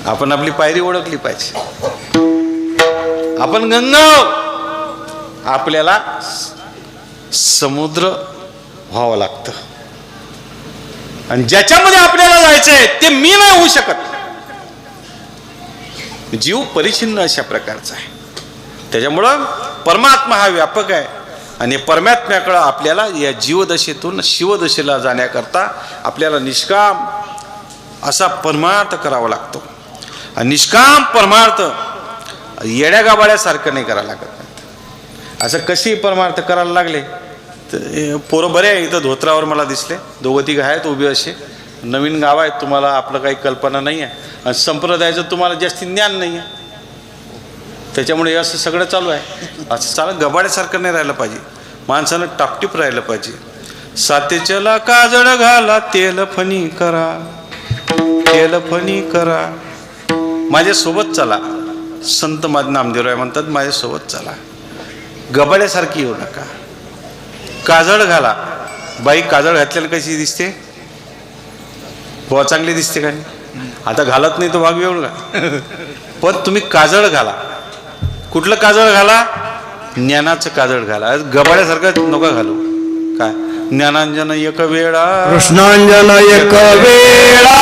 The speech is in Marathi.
आपण आपली पायरी ओळखली पाहिजे. आपण गंगा, आपल्याला समुद्र व्हावं लागतं. आणि ज्याच्यामध्ये आपल्याला जायचंय ते मी नाही होऊ शकत. जीव परिच्छिन्न अशा प्रकारचा आहे. त्याच्यामुळं परमात्मा हा व्यापक आहे आणि परमात्म्याकडं आपल्याला या जीवदशेतून शिवदशेला जाण्याकरता आपल्याला निष्काम असा परमार्थ करावा लागतो. आणि निष्काम परमार्थ येड्या गाबाळ्यासारखं नाही करायला लागत. असं कशी परमार्थ करायला लागले तर पोरं बरे आहे. इथं धोत्रावर मला दिसले 2-3 आहेत उभे असे. नवीन गाव आहेत, तुम्हाला आपलं काही कल्पना नाही आहे आणि संप्रदायाचं तुम्हाला जास्ती ज्ञान नाही आहे. त्याच्यामुळे असं सगळं चालू आहे. असं चालत गबाड्यासारखं नाही राहिलं पाहिजे. माणसानं टापटीप राहिलं पाहिजे. सातेच्याला काजळ घाला, तेल फणी करा, तेल फणी करा. माझ्यासोबत चला. संत नामदेवराय म्हणतात माझ्यासोबत चला. गबाड्यासारखी येऊ नका. काजळ घाला. बाई काजळ घातल्याला कशी दिसते? बुवा चांगली दिसते का? आता घालत नाही तो भाग वेगळा. पण तुम्ही काजळ घाला. कुठलं काजळ घाला? ज्ञानाचं काजळ घाला. गबाड्यासारखं नका घालू. काय ज्ञानांजन एक वेळा, कृष्णांजन एक वेळा.